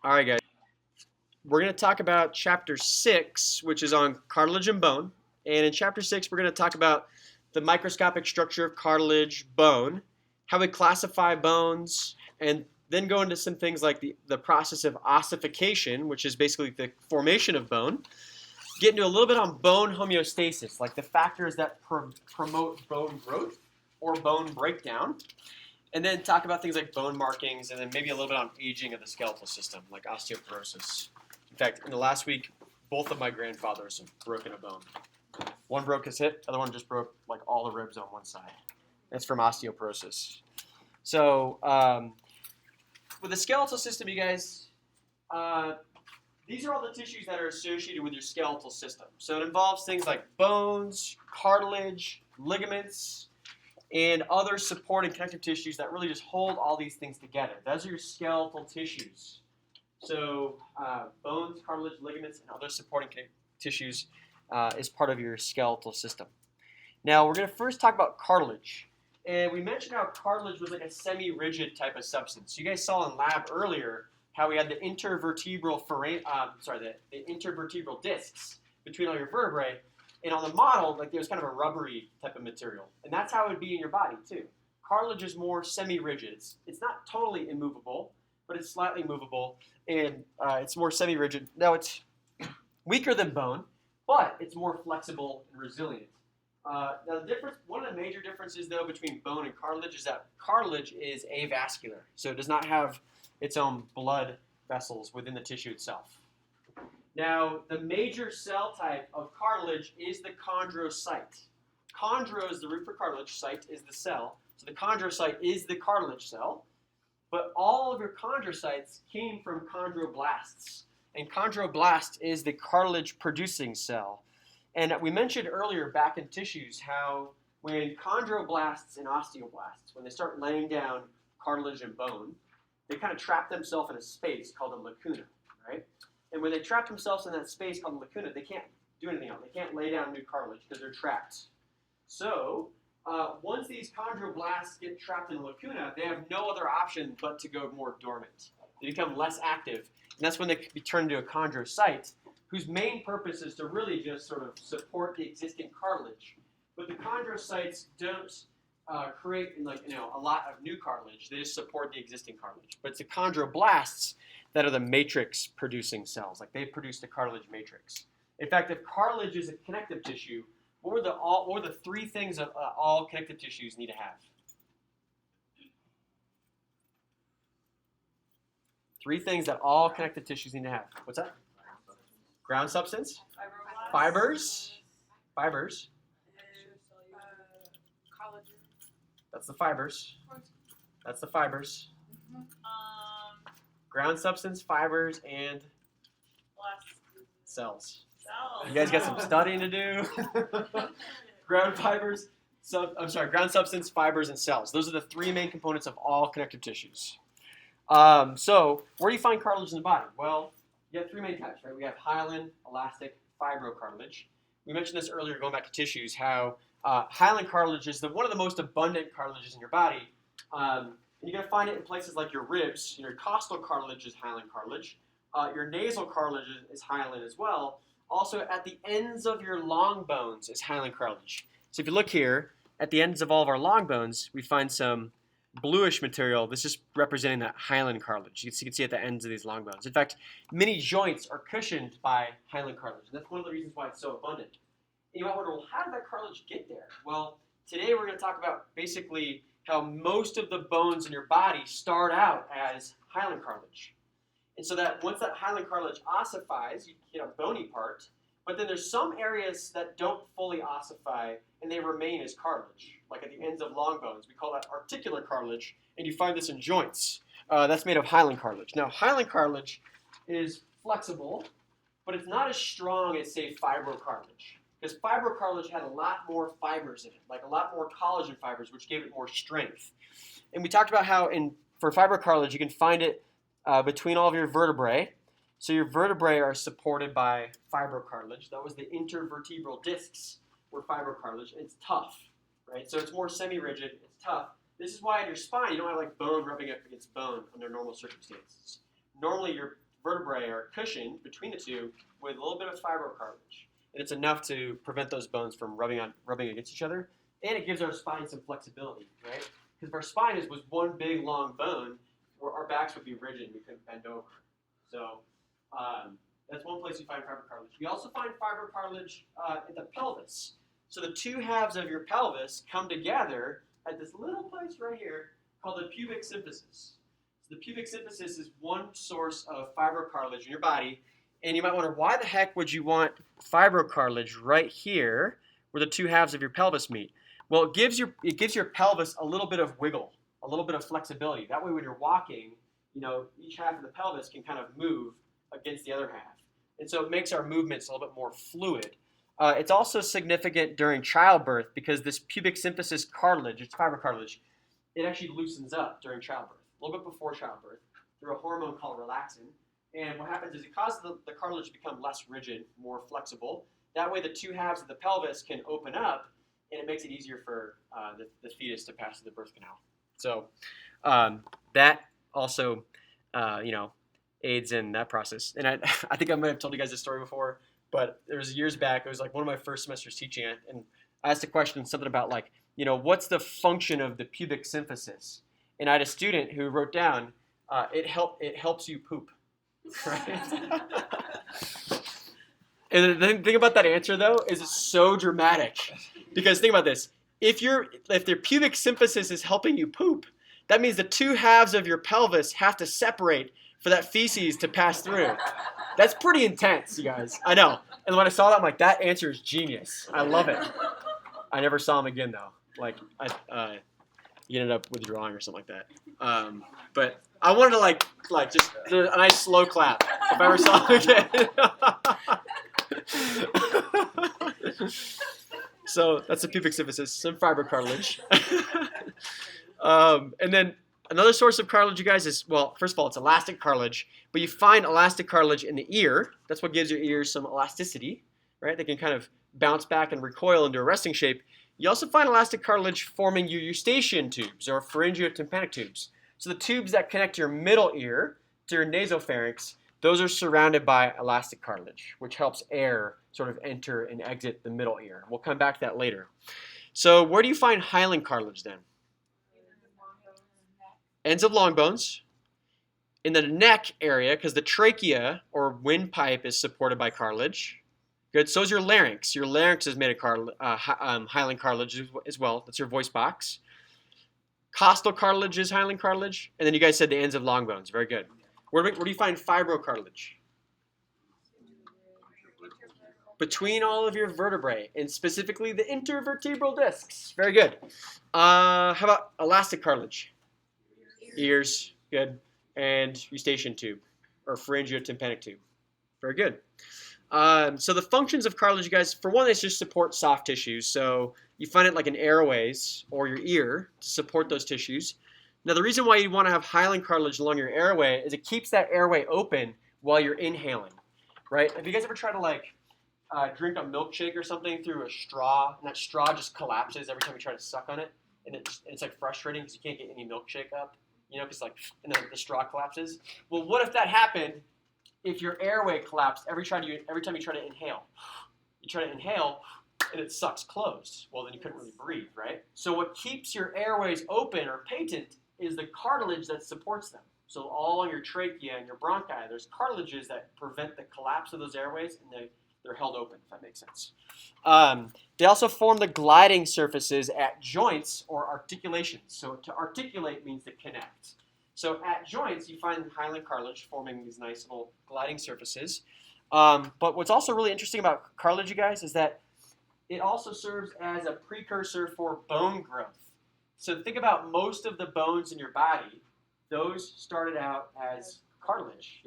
All right, guys. We're going to talk about Chapter 6, which is on cartilage and bone. And in Chapter 6, we're going to talk about the microscopic structure of cartilage, bone, how we classify bones, and then go into some things like the process of ossification, which is basically the formation of bone. Get into a little bit on bone homeostasis, like the factors that promote bone growth or bone breakdown. And then talk about things like bone markings, and then maybe a little bit on aging of the skeletal system, like osteoporosis. In fact, in the last week, both of my grandfathers have broken a bone. One broke his hip, the other one just broke like all the ribs on one side. That's from osteoporosis. So with the skeletal system, you guys, these are all the tissues that are associated with your skeletal system. So it involves things like bones, cartilage, ligaments, and other supporting connective tissues that really just hold all these things together. Those are your skeletal tissues. So bones, cartilage, ligaments, and other supporting tissues is part of your skeletal system. Now we're going to first talk about cartilage. And we mentioned how cartilage was like a semi-rigid type of substance. You guys saw in lab earlier how we had the intervertebral the intervertebral discs between all your vertebrae. And on the model, like there was kind of a rubbery type of material. And that's how it would be in your body too. Cartilage is more semi-rigid. It's not totally immovable, but it's slightly movable. And it's more semi-rigid. Now it's weaker than bone, but it's more flexible and resilient. Now one of the major differences though between bone and cartilage is that cartilage is avascular. So it does not have its own blood vessels within the tissue itself. Now, the major cell type of cartilage is the chondrocyte. Chondro is the root for cartilage, cyte is the cell. So the chondrocyte is the cartilage cell. But all of your chondrocytes came from chondroblasts. And chondroblast is the cartilage-producing cell. And we mentioned earlier back in tissues how when chondroblasts and osteoblasts, when they start laying down cartilage and bone, they kind of trap themselves in a space called a lacuna, right? And when they trap themselves in that space called the lacuna, they can't do anything else. They can't lay down new cartilage because they're trapped. So once these chondroblasts get trapped in the lacuna, they have no other option but to go more dormant. They become less active. And that's when they can be turned into a chondrocyte, whose main purpose is to really just sort of support the existing cartilage. But the chondrocytes don't create a lot of new cartilage. They just support the existing cartilage. But it's the chondroblasts that are the matrix-producing cells. Like they produce the cartilage matrix. In fact, if cartilage is a connective tissue, what are the three things that all connective tissues need to have? Three things that all connective tissues need to have. What's that? Ground substance. Fibers. Fibers. Collagen. That's the fibers. That's the fibers. Ground substance, fibers, and cells. You guys got some studying to do. Ground substance, fibers, and cells. Those are the three main components of all connective tissues. So where do you find cartilage in the body? Well, you have three main types, right? We have hyaline, elastic, fibrocartilage. We mentioned this earlier going back to tissues, how hyaline cartilage is one of the most abundant cartilages in your body. And you're going to find it in places like your ribs. Your costal cartilage is hyaline cartilage. Your nasal cartilage is hyaline as well. Also, at the ends of your long bones is hyaline cartilage. So if you look here, at the ends of all of our long bones, we find some bluish material. This is representing that hyaline cartilage. You can see at the ends of these long bones. In fact, many joints are cushioned by hyaline cartilage. And that's one of the reasons why it's so abundant. And you might wonder, well, how did that cartilage get there? Well, today we're going to talk about basically how most of the bones in your body start out as hyaline cartilage. And so that once that hyaline cartilage ossifies, you get a bony part, but then there's some areas that don't fully ossify and they remain as cartilage, like at the ends of long bones. We call that articular cartilage, and you find this in joints. That's made of hyaline cartilage. Now, hyaline cartilage is flexible, but it's not as strong as, say, fibrocartilage. Because fibrocartilage had a lot more fibers in it, like a lot more collagen fibers, which gave it more strength. And we talked about how for fibrocartilage, you can find it between all of your vertebrae. So your vertebrae are supported by fibrocartilage. That was the intervertebral discs were fibrocartilage. It's tough, right? So it's more semi-rigid. It's tough. This is why in your spine you don't have like bone rubbing up against bone under normal circumstances. Normally your vertebrae are cushioned between the two with a little bit of fibrocartilage. And it's enough to prevent those bones from rubbing against each other. And it gives our spine some flexibility, right? Because if our spine was one big, long bone, where our backs would be rigid and we couldn't bend over. So that's one place you find fibrocartilage. We also find fibrocartilage in the pelvis. So the two halves of your pelvis come together at this little place right here called the pubic symphysis. So the pubic symphysis is one source of fibrocartilage in your body. And you might wonder, why the heck would you want fibrocartilage right here where the two halves of your pelvis meet? Well, it gives your pelvis a little bit of wiggle, a little bit of flexibility. That way when you're walking, each half of the pelvis can kind of move against the other half. And so it makes our movements a little bit more fluid. It's also significant during childbirth because this pubic symphysis cartilage, it's fibrocartilage, it actually loosens up during childbirth, a little bit before childbirth, through a hormone called relaxin. And what happens is it causes the cartilage to become less rigid, more flexible. That way the two halves of the pelvis can open up, and it makes it easier for the fetus to pass through the birth canal. So that also, aids in that process. And I think I might have told you guys this story before, but it was years back. It was like one of my first semesters teaching it, and I asked a question, something about like, what's the function of the pubic symphysis? And I had a student who wrote down, it helps you poop. Right? And the thing about that answer though is it's so dramatic, because think about this: if their pubic symphysis is helping you poop, that means the two halves of your pelvis have to separate for that feces to pass through. That's pretty intense, you guys. I know. And when I saw that, I'm like, that answer is genius. I love it. I never saw him again though. Like he ended up withdrawing or something like that. But I wanted to like just do a nice slow clap if I ever saw him again. So that's the pubic symphysis, some fibrocartilage. And then another source of cartilage, you guys, is, well, first of all, it's elastic cartilage, but you find elastic cartilage in the ear. That's what gives your ears some elasticity, right? They can kind of bounce back and recoil into a resting shape. You also find elastic cartilage forming your eustachian tubes or pharyngeotympanic tubes. So the tubes that connect your middle ear to your nasopharynx, those are surrounded by elastic cartilage, which helps air sort of enter and exit the middle ear. We'll come back to that later. So where do you find hyaline cartilage then? Ends of long bones. In the neck area, because the trachea or windpipe is supported by cartilage. Good. So is your larynx. Your larynx is made of hyaline cartilage as well. That's your voice box. Costal cartilage is hyaline cartilage. And then you guys said the ends of long bones. Very good. Where do you find fibrocartilage? Between all of your vertebrae, and specifically the intervertebral discs. Very good. How about elastic cartilage? Ears. Good. And eustachian tube, or pharyngeotympanic tube. Very good. So the functions of cartilage, you guys, for one, it's just support soft tissues. So you find it like in airways or your ear to support those tissues. Now, the reason why you want to have hyaline cartilage along your airway is it keeps that airway open while you're inhaling, right? Have you guys ever tried to drink a milkshake or something through a straw, and that straw just collapses every time you try to suck on it, and it's like frustrating because you can't get any milkshake up, because and then the straw collapses. Well, what if that happened if your airway collapsed every time you try to inhale? You try to inhale, and it sucks closed. Well, then you couldn't really breathe, right? So what keeps your airways open or patent is the cartilage that supports them. So all along your trachea and your bronchi, there's cartilages that prevent the collapse of those airways, and they're held open, if that makes sense. They also form the gliding surfaces at joints or articulations. So to articulate means to connect. So at joints, you find hyaline cartilage forming these nice little gliding surfaces. But what's also really interesting about cartilage, you guys, is that it also serves as a precursor for bone growth. So think about most of the bones in your body, those started out as cartilage,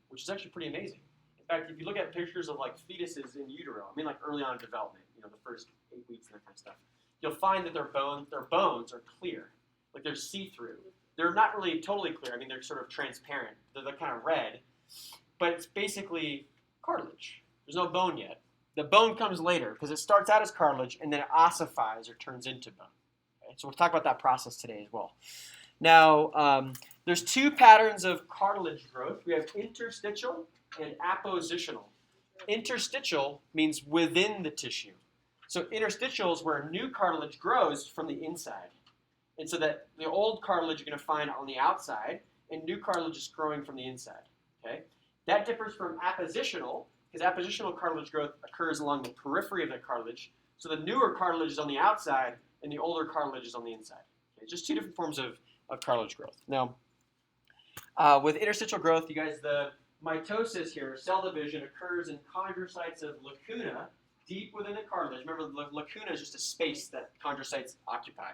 which is actually pretty amazing. In fact, if you look at pictures of like fetuses in utero, like early on in development, the first 8 weeks and that kind of stuff, you'll find that their bones are clear, like they're see-through. They're not really totally clear. They're sort of transparent. They're kind of red, but it's basically cartilage. There's no bone yet. The bone comes later because it starts out as cartilage and then it ossifies or turns into bone. Okay? So we'll talk about that process today as well. Now, There's two patterns of cartilage growth. We have interstitial and appositional. Interstitial means within the tissue. So interstitial is where new cartilage grows from the inside. And so that the old cartilage you're going to find on the outside, and new cartilage is growing from the inside. Okay? That differs from appositional, because appositional cartilage growth occurs along the periphery of the cartilage. So the newer cartilage is on the outside, and the older cartilage is on the inside. Okay? Just two different forms of cartilage growth. Now, with interstitial growth, you guys, the mitosis here, cell division, occurs in chondrocytes of lacuna, deep within the cartilage. Remember, the lacuna is just a space that chondrocytes occupy.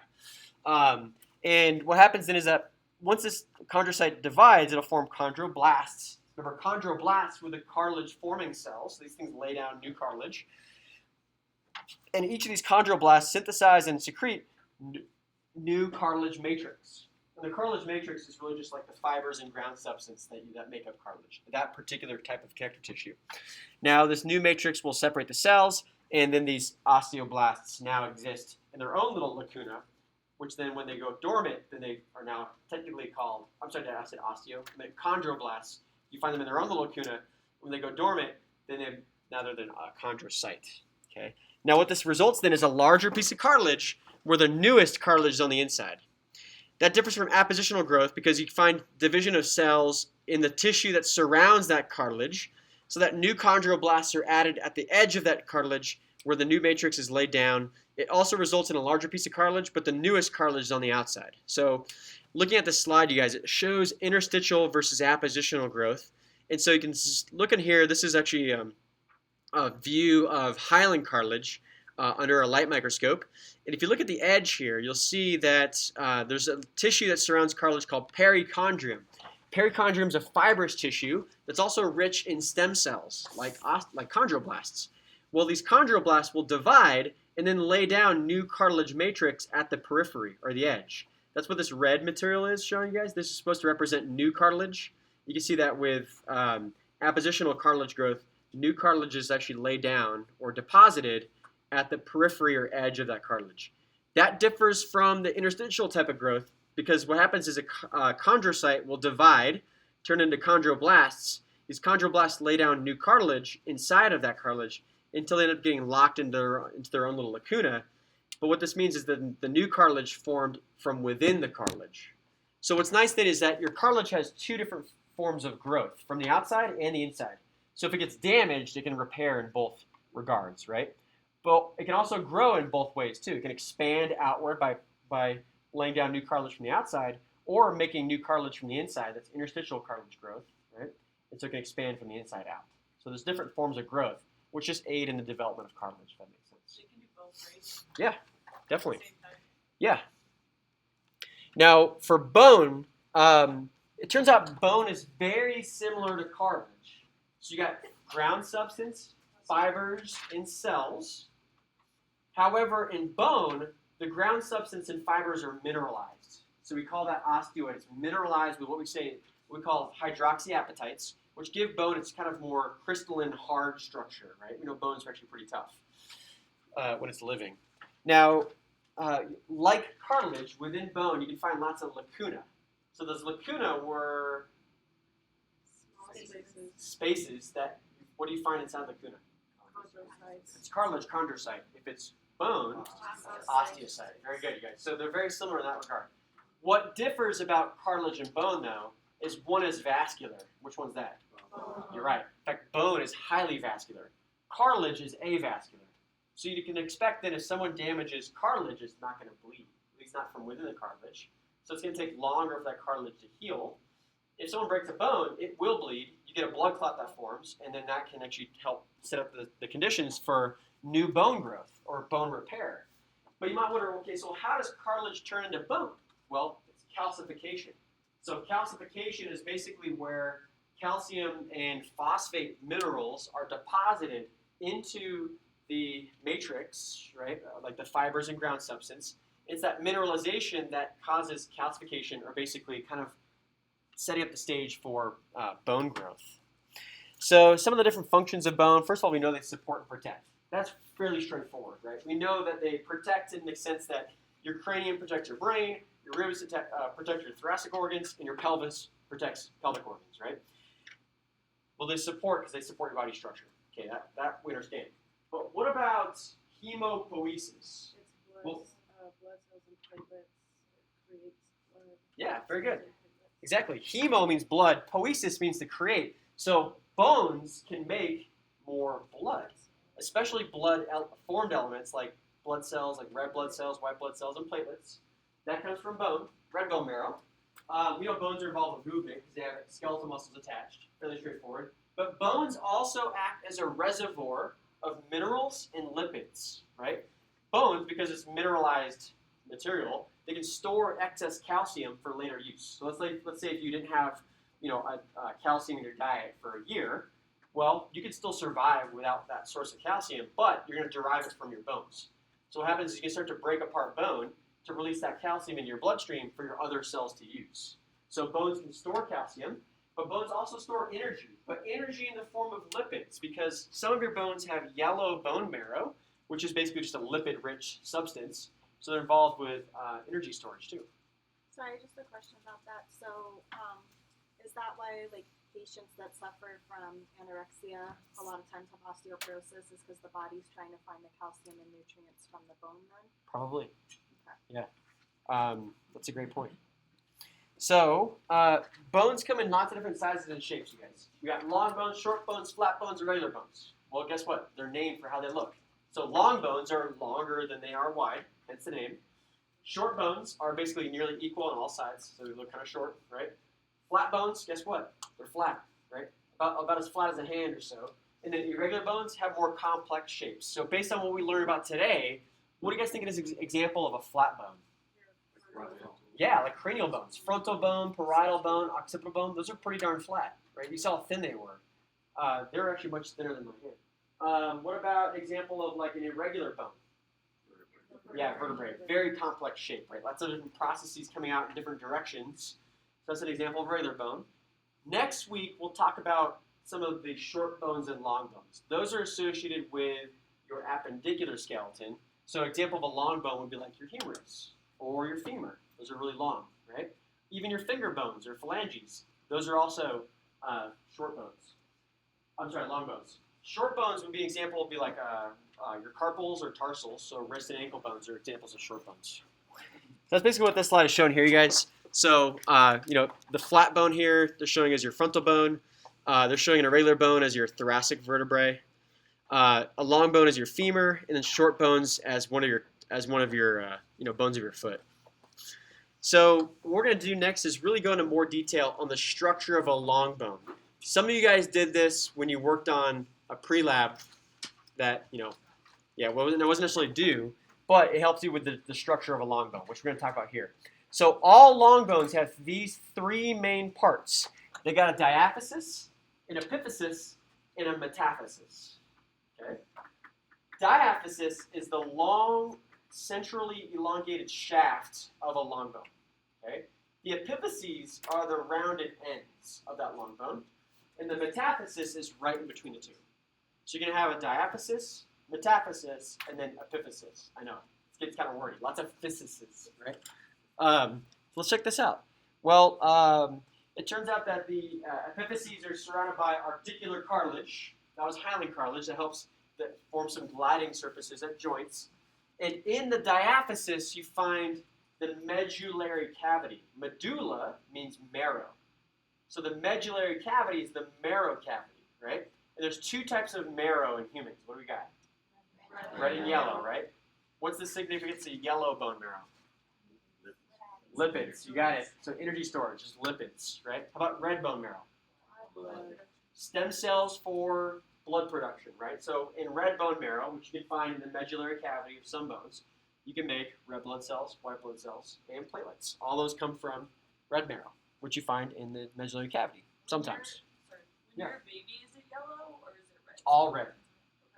And what happens then is that once this chondrocyte divides, it'll form chondroblasts. Remember, chondroblasts were the cartilage-forming cells. So these things lay down new cartilage. And each of these chondroblasts synthesize and secrete new cartilage matrix. And the cartilage matrix is really just like the fibers and ground substance that make up cartilage, that particular type of connective tissue. Now, this new matrix will separate the cells, and then these osteoblasts now exist in their own little lacuna, which then when they go dormant, then they are now technically called, I said osteo, chondroblasts. You find them in their own little lacuna. When they go dormant, then now they're a chondrocyte. Okay. Now what this results then is a larger piece of cartilage where the newest cartilage is on the inside. That differs from appositional growth because you find division of cells in the tissue that surrounds that cartilage, so that new chondroblasts are added at the edge of that cartilage where the new matrix is laid down. It also results in a larger piece of cartilage, but the newest cartilage is on the outside. So looking at this slide, you guys, it shows interstitial versus appositional growth. And so you can look in here. This is actually a view of hyaline cartilage under a light microscope. And if you look at the edge here, you'll see that there's a tissue that surrounds cartilage called perichondrium. Perichondrium is a fibrous tissue that's also rich in stem cells, like chondroblasts. Well, these chondroblasts will divide and then lay down new cartilage matrix at the periphery, or the edge. That's what this red material is showing you guys. This is supposed to represent new cartilage. You can see that with appositional cartilage growth, new cartilage is actually laid down or deposited at the periphery or edge of that cartilage. That differs from the interstitial type of growth because what happens is a chondrocyte will divide, turn into chondroblasts. These chondroblasts lay down new cartilage inside of that cartilage until they end up getting locked into their own little lacuna. But what this means is that the new cartilage formed from within the cartilage. So what's nice then is that your cartilage has two different forms of growth, from the outside and the inside. So if it gets damaged, it can repair in both regards, right? But it can also grow in both ways too. It can expand outward by laying down new cartilage from the outside or making new cartilage from the inside. That's interstitial cartilage growth, right? And so it can expand from the inside out. So there's different forms of growth, which just aid in the development of cartilage, if that makes sense. So you can do both, right? Yeah, definitely. Yeah. Now, for bone, it turns out bone is very similar to cartilage. So you got ground substance, fibers, and cells. However, in bone, the ground substance and fibers are mineralized. So we call that osteoid. It's mineralized with what we call hydroxyapatites, which give bone its kind of more crystalline, hard structure, right? We know bones are actually pretty tough when it's living. Now, like cartilage, within bone, you can find lots of lacuna. So those lacuna were spaces that, what do you find inside lacuna? It's cartilage, chondrocyte. If it's bone, osteocyte. Very good, you guys. So they're very similar in that regard. What differs about cartilage and bone, though, is one is vascular. Which one's that? Bone. You're right. In fact, bone is highly vascular. Cartilage is avascular. So you can expect that if someone damages cartilage, it's not going to bleed, at least not from within the cartilage. So it's going to take longer for that cartilage to heal. If someone breaks a bone, it will bleed. You get a blood clot that forms, and then that can actually help set up the conditions for new bone growth or bone repair. But you might wonder, okay, so how does cartilage turn into bone? Well, it's calcification. So calcification is basically where calcium and phosphate minerals are deposited into the matrix, right, like the fibers and ground substance. It's that mineralization that causes calcification, or basically kind of setting up the stage for bone growth. So some of the different functions of bone, first of all, we know they support and protect. That's fairly straightforward, right? We know that they protect in the sense that your cranium protects your brain, Your ribs protect your thoracic organs, and your pelvis protects pelvic organs, right? Well, they support because they support your body structure. Okay, that we understand. But what about hemopoiesis? It's blood cells and platelets. It creates blood. Yeah, very good. Exactly. Hemo means blood. Poiesis means to create. So bones can make more blood, especially blood-formed elements like blood cells, like red blood cells, white blood cells, and platelets. That comes from bone, red bone marrow. We know bones are involved with movement because they have skeletal muscles attached. Fairly straightforward. But bones also act as a reservoir of minerals and lipids, right? Bones, because it's mineralized material, they can store excess calcium for later use. So let's say if you didn't have, calcium in your diet for a year, well, you could still survive without that source of calcium, but you're going to derive it from your bones. So what happens is you can start to break apart bone to release that calcium into your bloodstream for your other cells to use. So bones can store calcium, but bones also store energy, but energy in the form of lipids, because some of your bones have yellow bone marrow, which is basically just a lipid-rich substance. So they're involved with energy storage too. Sorry, just a question about that. So, is that why patients that suffer from anorexia a lot of times have osteoporosis? Is because the body's trying to find the calcium and nutrients from the bone then? Probably. Okay. Yeah. That's a great point. So bones come in lots of different sizes and shapes, you guys. We got long bones, short bones, flat bones, and regular bones. Well, guess what? They're named for how they look. So long bones are longer than they are wide, hence the name. Short bones are basically nearly equal on all sides, so they look kind of short, right? Flat bones, guess what? They're flat, right? About as flat as a hand or so. And then irregular bones have more complex shapes. So based on what we learned about today, what do you guys think is an example of a flat bone? Yeah, like cranial bones. Frontal bone, parietal bone, occipital bone, those are pretty darn flat, right? You saw how thin they were. They're actually much thinner than my hand. What about an example of like an irregular bone? Yeah, vertebrae. Very complex shape, right? Lots of different processes coming out in different directions. So that's an example of a regular bone. Next week, we'll talk about some of the short bones and long bones. Those are associated with your appendicular skeleton. So an example of a long bone would be like your humerus or your femur. Those are really long, right? Even your finger bones or phalanges. Those are also short bones. I'm sorry, long bones. Short bones would be an example would be like your carpals or tarsals. So wrist and ankle bones are examples of short bones. So that's basically what this slide is showing here, you guys. So the flat bone here, they're showing as your frontal bone. They're showing an irregular bone as your thoracic vertebrae. A long bone as your femur, and then short bones as one of your bones of your foot. So what we're going to do next is really go into more detail on the structure of a long bone. Some of you guys did this when you worked on a pre-lab that, it wasn't necessarily due, but it helps you with the structure of a long bone, which we're going to talk about here. So all long bones have these three main parts. They got a diaphysis, an epiphysis, and a metaphysis. Okay? Diaphysis is the long, centrally elongated shaft of a long bone. Okay? The epiphyses are the rounded ends of that long bone, and the metaphysis is right in between the two. So you're going to have a diaphysis, metaphysis, and then epiphysis. I know, it gets kind of wordy. Lots of physises, right? So let's check this out. Well, it turns out that the epiphyses are surrounded by articular cartilage. That was hyaline cartilage that forms some gliding surfaces at joints. And in the diaphysis, you find the medullary cavity. Medulla means marrow. So the medullary cavity is the marrow cavity, right? And there's two types of marrow in humans. What do we got? Red and yellow, right? What's the significance of yellow bone marrow? Lipids, you got it. So energy storage is lipids, right? How about red bone marrow? Stem cells for blood production, right? So in red bone marrow, which you can find in the medullary cavity of some bones, you can make red blood cells, white blood cells, and platelets. All those come from red marrow, which you find in the medullary cavity sometimes. When you're a baby, is it yellow or is it red? It's all red.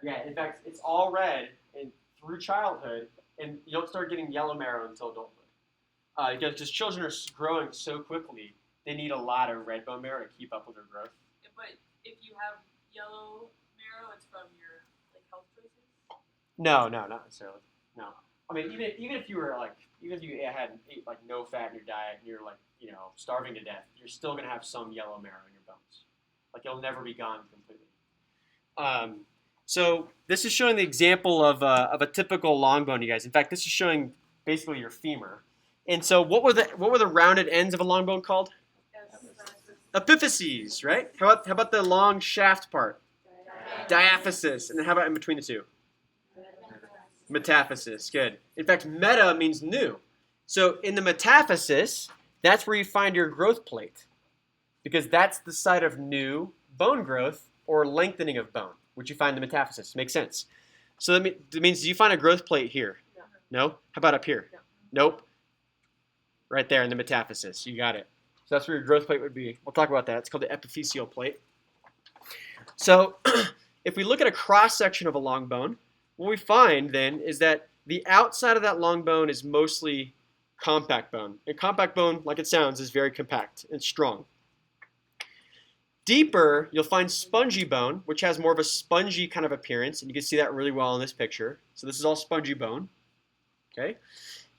Yeah, in fact, it's all red and through childhood, and you don't start getting yellow marrow until adulthood. Because children are growing so quickly, they need a lot of red bone marrow to keep up with their growth. But if you have yellow marrow, it's from your health choices? No, not necessarily. No. I mean, even if you were like, even if you had ate like no fat in your diet and you're like, starving to death, you're still gonna have some yellow marrow in your bones. Like it'll never be gone completely. So this is showing the example of a typical long bone, you guys. In fact, this is showing basically your femur. And so what were the rounded ends of a long bone called? Epiphyses, right? How about the long shaft part? Diaphysis. And then how about in between the two? Metaphysis. Good. In fact, meta means new. So in the metaphysis, that's where you find your growth plate, because that's the site of new bone growth or lengthening of bone, which you find in the metaphysis. Makes sense. So that means, do you find a growth plate here? No? How about up here? Nope. Right there in the metaphysis. You got it. So that's where your growth plate would be. We'll talk about that. It's called the epiphyseal plate. So if we look at a cross-section of a long bone, what we find then is that the outside of that long bone is mostly compact bone. And compact bone, like it sounds, is very compact and strong. Deeper, you'll find spongy bone, which has more of a spongy kind of appearance, and you can see that really well in this picture. So this is all spongy bone. Okay?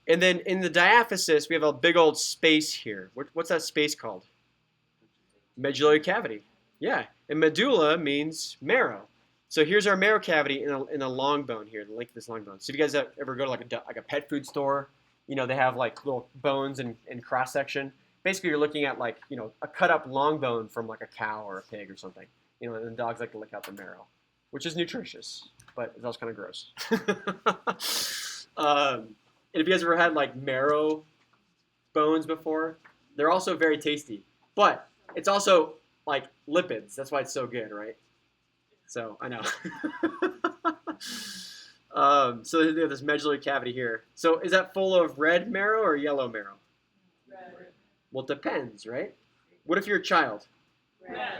And then in the diaphysis, we have a big old space here. What's that space called? Medullary cavity. Yeah. And medulla means marrow. So here's our marrow cavity in a long bone here, the length of this long bone. So if you guys ever go to like a pet food store, they have like little bones in cross section. Basically, you're looking at like a cut up long bone from like a cow or a pig or something. And the dogs like to lick out the marrow, which is nutritious, but it's also kind of gross. And if you guys ever had like marrow bones before, they're also very tasty. But it's also like lipids. That's why it's so good, right? So I know. So they have this medullary cavity here. So is that full of red marrow or yellow marrow? Red. Well, it depends, right? What if you're a child?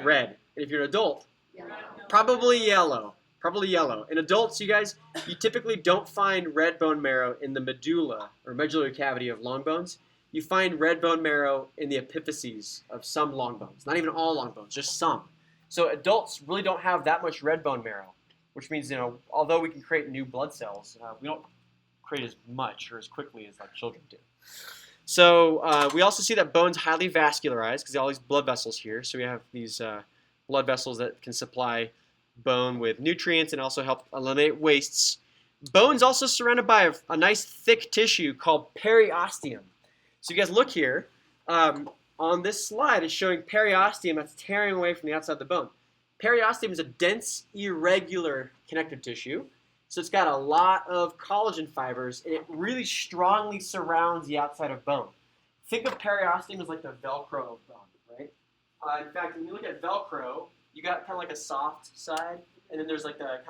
Red. And if you're an adult? Probably yellow. Probably yellow. In adults, you guys, you typically don't find red bone marrow in the medulla or medullary cavity of long bones. You find red bone marrow in the epiphyses of some long bones. Not even all long bones, just some. So adults really don't have that much red bone marrow, which means, although we can create new blood cells, we don't create as much or as quickly as like children do. So we also see that bone's highly vascularized because all these blood vessels here. So we have these blood vessels that can supply bone with nutrients and also help eliminate wastes. Bone's also surrounded by a nice thick tissue called periosteum. So you guys look here. On this slide, it's showing periosteum that's tearing away from the outside of the bone. Periosteum is a dense, irregular connective tissue. So it's got a lot of collagen fibers, and it really strongly surrounds the outside of bone. Think of periosteum as like the Velcro of bone, right? In fact, when you look at Velcro, you got kind of like a soft side, and then there's like the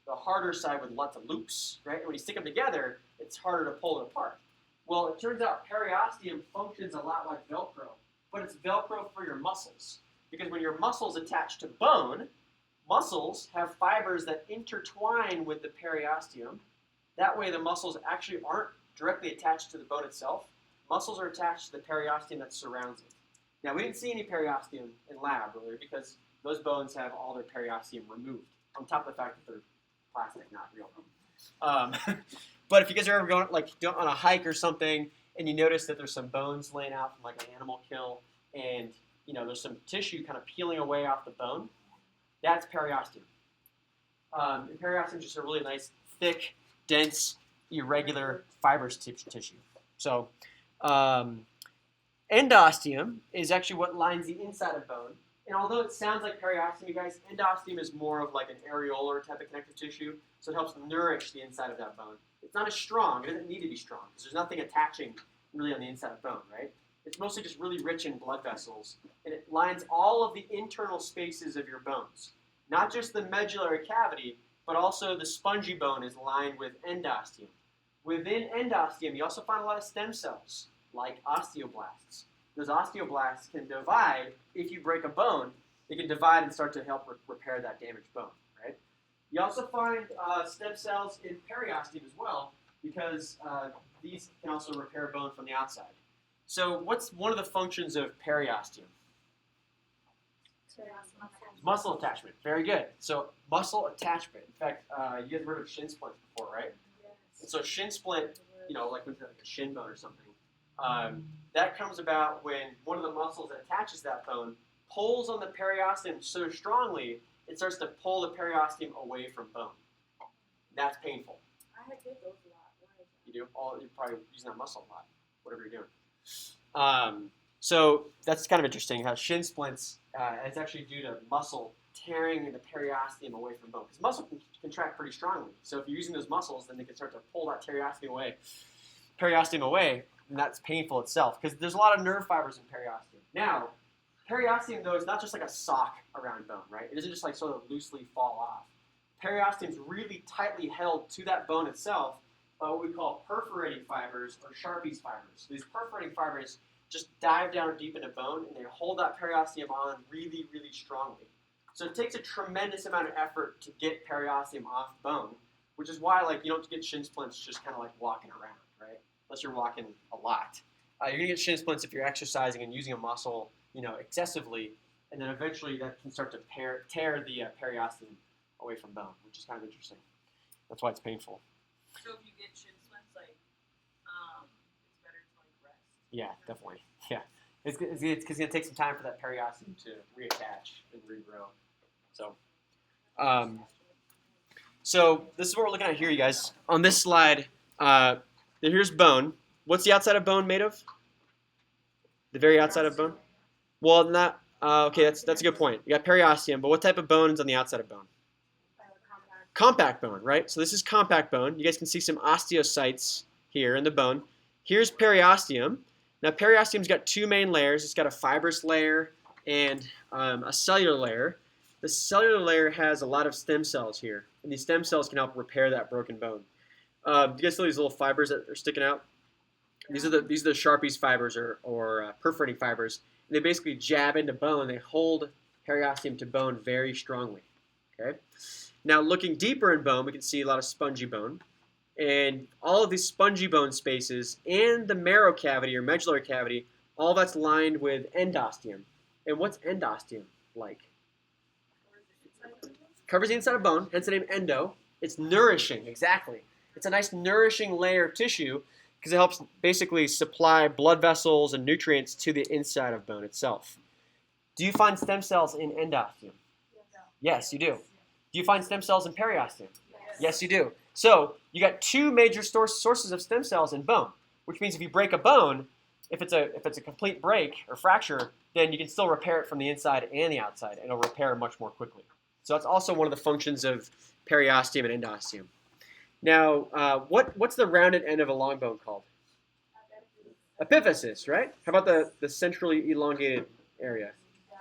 harder side with lots of loops, right? And when you stick them together, it's harder to pull it apart. Well, it turns out periosteum functions a lot like Velcro, but it's Velcro for your muscles. Because when your muscles attach to bone, muscles have fibers that intertwine with the periosteum. That way the muscles actually aren't directly attached to the bone itself. Muscles are attached to the periosteum that surrounds it. Now, we didn't see any periosteum in lab earlier because those bones have all their periosteum removed, on top of the fact that they're plastic, not real. But if you guys are ever going on a hike or something and you notice that there's some bones laying out from like an animal kill and there's some tissue kind of peeling away off the bone, that's periosteum. And periosteum is just a really nice, thick, dense, irregular fibrous tissue. So endosteum is actually what lines the inside of bone. And although it sounds like periosteum, you guys, endosteum is more of like an areolar type of connective tissue, so it helps nourish the inside of that bone. It's not as strong. It doesn't need to be strong because there's nothing attaching really on the inside of bone, right? It's mostly just really rich in blood vessels, and it lines all of the internal spaces of your bones. Not just the medullary cavity, but also the spongy bone is lined with endosteum. Within endosteum, you also find a lot of stem cells, like osteoblasts. Those osteoblasts can divide. If you break a bone, they can divide and start to help repair that damaged bone, right? You also find stem cells in periosteum as well, because these can also repair bone from the outside. So what's one of the functions of periosteum? Muscle attachment. Very good. So muscle attachment. In fact, you guys heard of shin splints before, right? And so shin splint, like with a shin bone or something, that comes about when one of the muscles that attaches that bone pulls on the periosteum so strongly it starts to pull the periosteum away from bone. That's painful. I get those a lot. Why is that? You do? You're probably using that muscle a lot, whatever you're doing. So that's kind of interesting how shin splints, it's actually due to muscle tearing the periosteum away from bone. Because muscle can contract pretty strongly. So if you're using those muscles, then they can start to pull that periosteum away, and that's painful itself. Because there's a lot of nerve fibers in periosteum. Now, periosteum, though, is not just like a sock around bone, right? It doesn't just like sort of loosely fall off. Periosteum is really tightly held to that bone itself by what we call perforating fibers or Sharpie's fibers. These perforating fibers just dive down deep into bone, and they hold that periosteum on really, really strongly. So it takes a tremendous amount of effort to get periosteum off bone, which is why you don't get shin splints just kind of like walking around, right? Unless you're walking a lot. You're going to get shin splints if you're exercising and using a muscle, excessively, and then eventually that can start to tear the periosteum away from bone, which is kind of interesting. That's why it's painful. So if you get shin splints, it's better to rest. Yeah, definitely. Yeah, it's because it's going to take some time for that periosteum to reattach and regrow. So this is what we're looking at here, you guys. On this slide, here's bone. What's the outside of bone made of? The very outside of bone? Well, not. Okay, that's a good point. You got periosteum, but what type of bone is on the outside of bone? Compact bone, right? So this is compact bone. You guys can see some osteocytes here in the bone. Here's periosteum. Now periosteum's got two main layers. It's got a fibrous layer and a cellular layer. The cellular layer has a lot of stem cells here, and these stem cells can help repair that broken bone. Do you guys see these little fibers that are sticking out? These are the Sharpie's fibers or perforating fibers. And they basically jab into bone. They hold periosteum to bone very strongly. Okay. Now looking deeper in bone, we can see a lot of spongy bone. And all of these spongy bone spaces and the marrow cavity or medullary cavity, all that's lined with endosteum. And what's endosteum like? Covers the inside of bone, hence the name endo. It's nourishing, exactly. It's a nice nourishing layer of tissue because it helps basically supply blood vessels and nutrients to the inside of bone itself. Do you find stem cells in endosteum? Yes, you do. Do you find stem cells in periosteum? Yes, you do. So you got two major sources of stem cells in bone, which means if you break a bone, if it's a complete break or fracture, then you can still repair it from the inside and the outside, and it'll repair much more quickly. So that's also one of the functions of periosteum and endosteum. Now, what's the rounded end of a long bone called? Epiphysis, right? How about the centrally elongated area?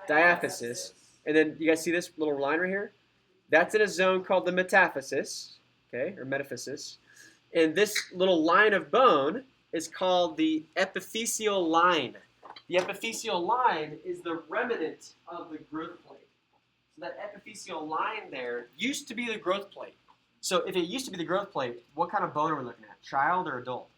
Diaphysis. And then you guys see this little line right here? That's in a zone called the metaphysis, okay, or metaphysis. And this little line of bone is called the epiphyseal line. The epiphyseal line is the remnant of the growth plate. So that epiphyseal line there used to be the growth plate. So if it used to be the growth plate, what kind of bone are we looking at? Child or adult?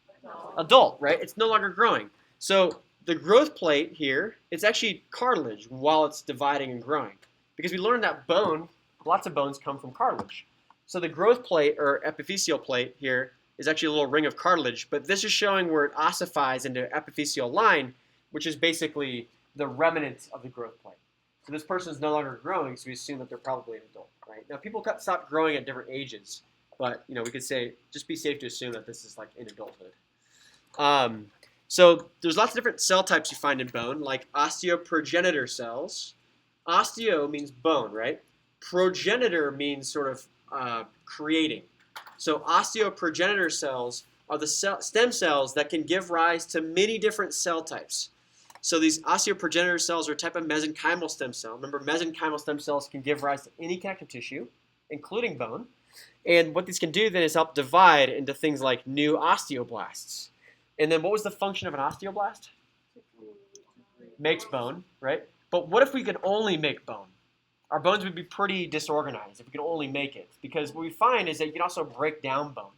Adult, right? It's no longer growing. So the growth plate here, it's actually cartilage while it's dividing and growing. Because we learned that bone, lots of bones come from cartilage. So the growth plate or epiphyseal plate here is actually a little ring of cartilage, but this is showing where it ossifies into epiphyseal line, which is basically the remnant of the growth plate. So this person is no longer growing, so we assume that they're probably an adult, right? Now people stop growing at different ages, but we could say just be safe to assume that this is like in adulthood. So there's lots of different cell types you find in bone, like osteoprogenitor cells. Osteo means bone, right? Progenitor means sort of creating. So osteoprogenitor cells are the stem cells that can give rise to many different cell types. So these osteoprogenitor cells are a type of mesenchymal stem cell. Remember, mesenchymal stem cells can give rise to any connective tissue, including bone. And what these can do then is help divide into things like new osteoblasts. And then what was the function of an osteoblast? Makes bone, right? But what if we could only make bone? Our bones would be pretty disorganized if we could only make it. Because what we find is that you can also break down bone.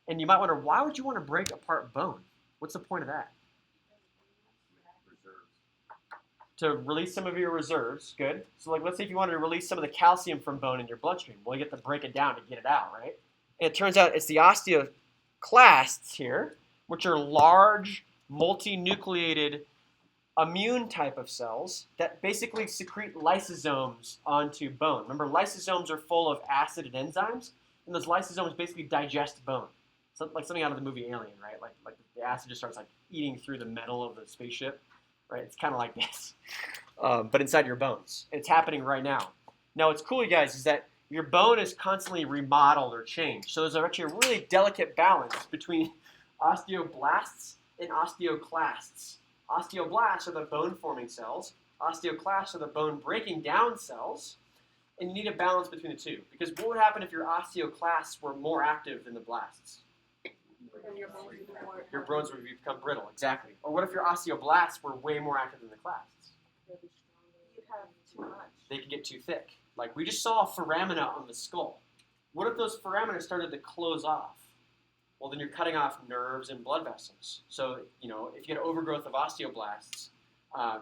And you might wonder, why would you want to break apart bone? What's the point of that? To release some of your reserves, good. So like, let's say if you wanted to release some of the calcium from bone in your bloodstream, well, you have to break it down to get it out, right? And it turns out it's the osteoclasts here, which are large, multinucleated, immune type of cells that basically secrete lysosomes onto bone. Remember, lysosomes are full of acid and enzymes, and those lysosomes basically digest bone. So, like something out of the movie Alien, right? Like the acid just starts like eating through the metal of the spaceship, right? It's kind of like this, but inside your bones. It's happening right now. Now, what's cool, you guys, is that your bone is constantly remodeled or changed. So there's actually a really delicate balance between osteoblasts and osteoclasts. Osteoblasts are the bone-forming cells. Osteoclasts are the bone-breaking down cells. And you need a balance between the two. Because what would happen if your osteoclasts were more active than the blasts? Your bones would become brittle, exactly. Or what if your osteoblasts were way more active than the clasts? You'd have too much. They could get too thick. Like we just saw a foramina on the skull. What if those foramina started to close off? Well, then you're cutting off nerves and blood vessels. So, you know, if you get overgrowth of osteoblasts,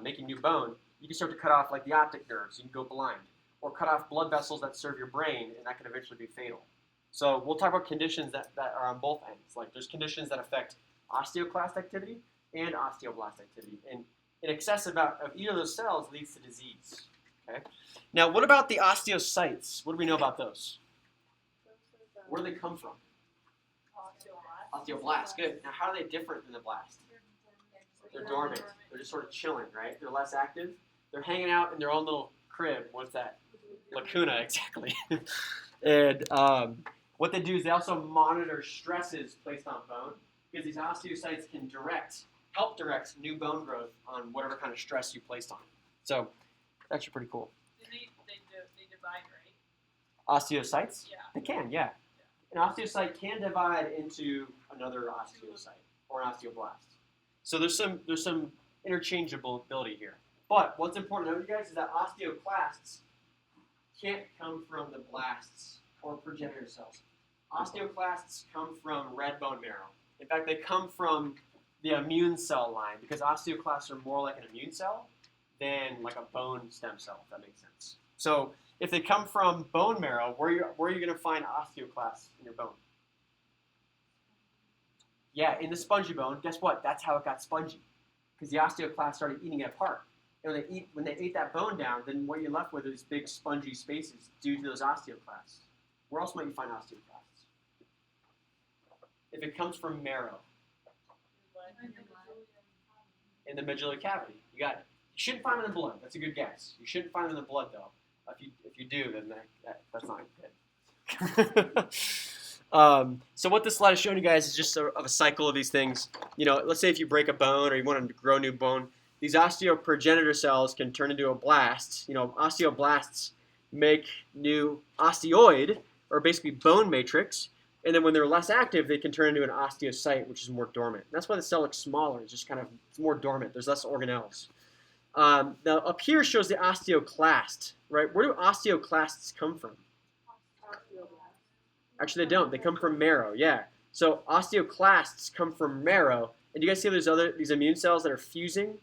making new bone, you can start to cut off like the optic nerves. You can go blind. Or cut off blood vessels that serve your brain, and that can eventually be fatal. So we'll talk about conditions that are on both ends. Like there's conditions that affect osteoclast activity and osteoblast activity. And in excess of either of those cells leads to disease. Okay. Now, what about the osteocytes? What do we know about those? Where do they come from? Osteoblasts. Good. Now, how are they different than the blast? They're dormant. They're just sort of chilling, right? They're less active. They're hanging out in their own little crib. What's that? Lacuna, exactly. And what they do is they also monitor stresses placed on bone because these osteocytes can help direct new bone growth on whatever kind of stress you placed on it. So it's actually pretty cool. They divide, right? Osteocytes? Yeah. They can, yeah. An osteocyte can divide into another osteocyte or an osteoblast. So there's some interchangeability here. But what's important to note, you guys, is that osteoclasts can't come from the blasts or progenitor cells. Osteoclasts come from red bone marrow. In fact, they come from the immune cell line because osteoclasts are more like an immune cell than like a bone stem cell, if that makes sense. So if they come from bone marrow, where are you going to find osteoclasts in your bone? Yeah, in the spongy bone. Guess what? That's how it got spongy because the osteoclasts started eating it apart. And when they ate that bone down, then what you're left with is big spongy spaces due to those osteoclasts. Where else might you find osteoclasts? If it comes from marrow. In the medullary cavity. You got it. You shouldn't find them in the blood. That's a good guess. You shouldn't find them in the blood, though. If you do, then that's not good. So what this slide is showing you guys is just of a cycle of these things. You know, let's say if you break a bone or you want to grow new bone, these osteoprogenitor cells can turn into a blast. You know, osteoblasts make new osteoid, or basically bone matrix, and then when they're less active, they can turn into an osteocyte, which is more dormant. And that's why the cell looks smaller. It's just it's more dormant. There's less organelles. Now, up here shows the osteoclast, right? Where do osteoclasts come from? Actually, they don't. They come from marrow, yeah. So osteoclasts come from marrow. And do you guys see these immune cells that are fusing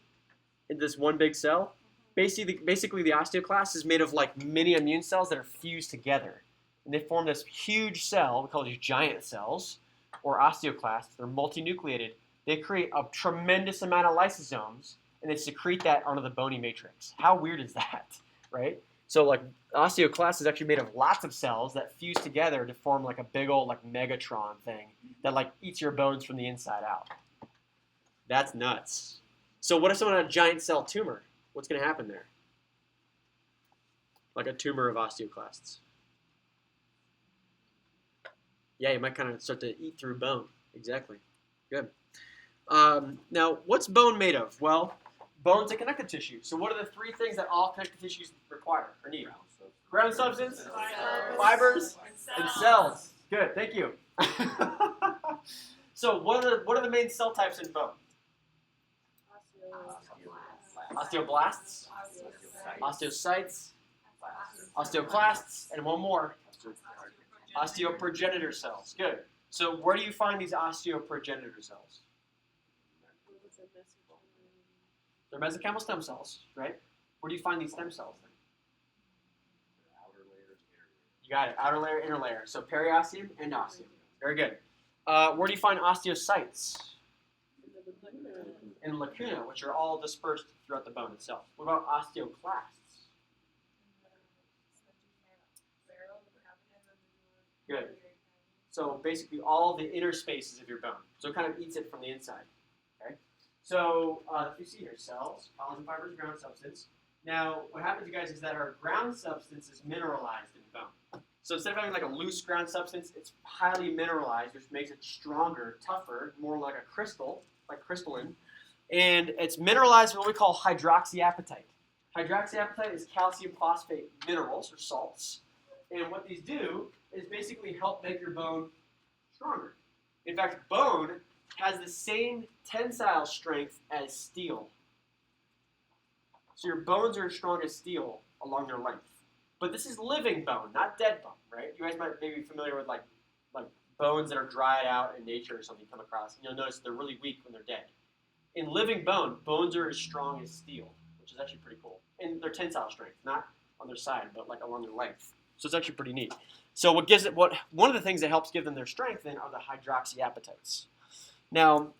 into this one big cell? Basically, the osteoclast is made of like mini immune cells that are fused together. And they form this huge cell. We call these giant cells, or osteoclasts. They're multinucleated. They create a tremendous amount of lysosomes, and they secrete that onto the bony matrix. How weird is that, right? So like osteoclast is actually made of lots of cells that fuse together to form like a big old like Megatron thing that like eats your bones from the inside out. That's nuts. So what if someone had a giant cell tumor? What's going to happen there? Like a tumor of osteoclasts. Yeah, you might kind of start to eat through bone. Exactly. Good. Now, what's bone made of? Well, bone's a connective tissue. So what are the three things that all connective tissues require or need? Ground substance, fibers, and cells. Good, thank you. So what are the main cell types in bone? Osteoblasts, osteocytes, osteoclasts, and one more. Osteoprogenitor cells. Good. So where do you find these osteoprogenitor cells? They're mesenchymal stem cells, right? Where do you find these stem cells then? You got it. Outer layer, inner layer. So periosteum, endosteum. Very good. Where do you find osteocytes? In the lacuna. In lacuna, which are all dispersed throughout the bone itself. What about osteoclasts? Good. So basically all the inner spaces of your bone. So it kind of eats it from the inside. Okay. So if you see here, cells, collagen fibers, ground substance. Now what happens, you guys, is that our ground substance is mineralized in the bone. So instead of having like a loose ground substance, it's highly mineralized, which makes it stronger, tougher, more like a crystal, like crystalline. And it's mineralized with what we call hydroxyapatite. Hydroxyapatite is calcium phosphate minerals or salts. And what these do is basically help make your bone stronger. In fact, bone has the same tensile strength as steel. So your bones are as strong as steel along their length. But this is living bone, not dead bone, right? You guys might maybe be familiar with like bones that are dried out in nature or something you come across. And you'll notice they're really weak when they're dead. In living bone, bones are as strong as steel, which is actually pretty cool. And their tensile strength, not on their side, but like along their length. So it's actually pretty neat. So one of the things that helps give them their strength then are the hydroxyapatites. Now,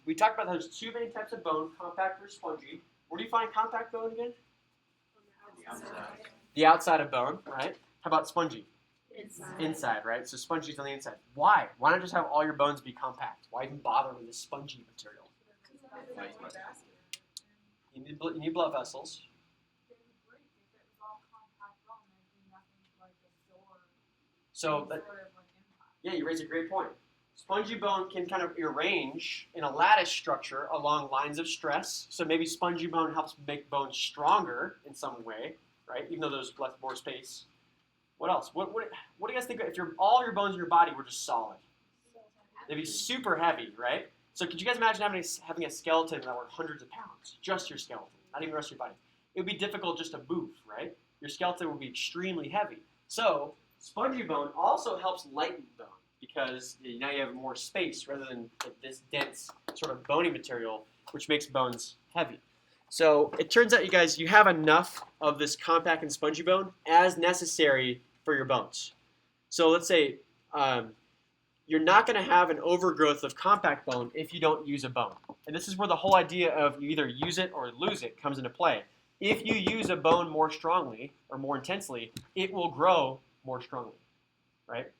we talked about those two main types of bone, compact or spongy. Where do you find compact bone again? The outside of bone, right? How about spongy? Inside, right? So spongy's on the inside. Why? Why not just have all your bones be compact? Why even bother with this spongy material? You need blood vessels. So, yeah, you raise a great point. Spongy bone can kind of arrange in a lattice structure along lines of stress. So maybe spongy bone helps make bone stronger in some way, right? Even though there's left more space. What else? What do you guys think if all your bones in your body were just solid? They'd be super heavy, right? So could you guys imagine having a skeleton that were hundreds of pounds? Just your skeleton, not even the rest of your body. It would be difficult just to move, right? Your skeleton would be extremely heavy. So spongy bone also helps lighten bone because now you have more space rather than this dense sort of bony material, which makes bones heavy. So it turns out, you guys, you have enough of this compact and spongy bone as necessary for your bones. So let's say you're not going to have an overgrowth of compact bone if you don't use a bone. And this is where the whole idea of you either use it or lose it comes into play. If you use a bone more strongly or more intensely, it will grow more strongly, right?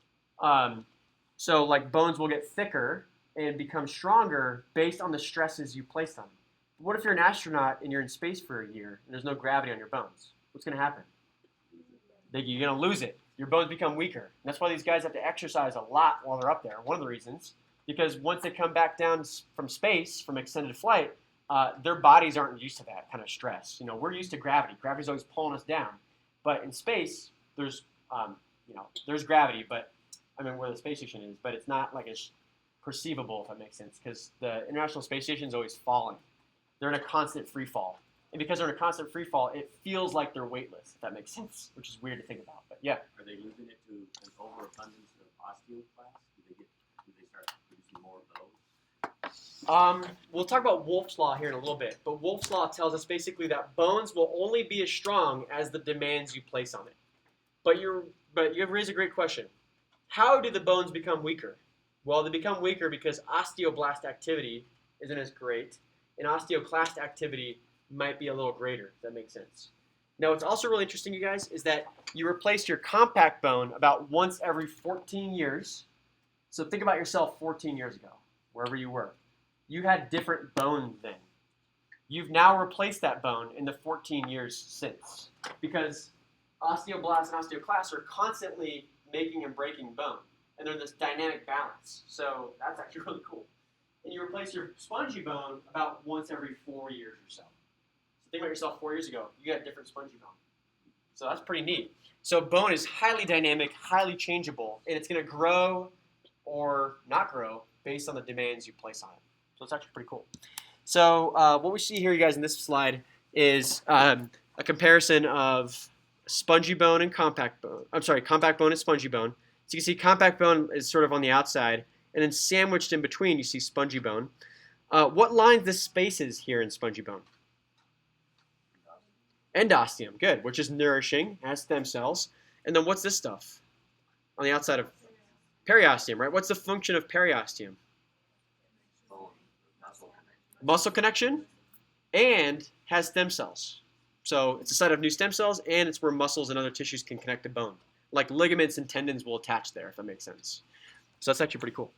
So like bones will get thicker and become stronger based on the stresses you place on them. What if you're an astronaut and you're in space for a year and there's no gravity on your bones? What's going to happen? You're going to lose it. Your bones become weaker. And that's why these guys have to exercise a lot while they're up there. One of the reasons, because once they come back down from space, from extended flight, their bodies aren't used to that kind of stress. You know, we're used to gravity. Gravity's always pulling us down. But in space, there's gravity, but I mean where the space station is, but it's not like as perceivable, if that makes sense, because the International Space Station is always falling. They're in a constant free fall. And because they're in a constant free fall, it feels like they're weightless, if that makes sense, which is weird to think about. But yeah. Are they losing it to an overabundance of osteoclasts? Do they start producing more of those? We'll talk about Wolff's Law here in a little bit, but Wolff's Law tells us basically that bones will only be as strong as the demands you place on it. But you have raised a great question. How do the bones become weaker? Well, they become weaker because osteoblast activity isn't as great, and osteoclast activity might be a little greater, if that makes sense. Now, what's also really interesting, you guys, is that you replace your compact bone about once every 14 years. So think about yourself 14 years ago, wherever you were. You had different bone then. You've now replaced that bone in the 14 years since, because osteoblasts and osteoclasts are constantly making and breaking bone, and they're in this dynamic balance. So that's actually really cool. And you replace your spongy bone about once every 4 years or so. So think about yourself 4 years ago. You got a different spongy bone. So that's pretty neat. So bone is highly dynamic, highly changeable, and it's going to grow or not grow based on the demands you place on it. So it's actually pretty cool. So what we see here, you guys, in this slide is a comparison of spongy bone and compact bone. I'm sorry, compact bone and spongy bone. So you can see compact bone is sort of on the outside, and then sandwiched in between, you see spongy bone. What lines the spaces here in spongy bone? Endosteum, good, which is nourishing, has stem cells. And then what's this stuff on the outside of? Periosteum, right? What's the function of periosteum? Bone, muscle. Muscle connection, and has stem cells. So it's a site of new stem cells, and it's where muscles and other tissues can connect to bone. Like ligaments and tendons will attach there, if that makes sense. So that's actually pretty cool.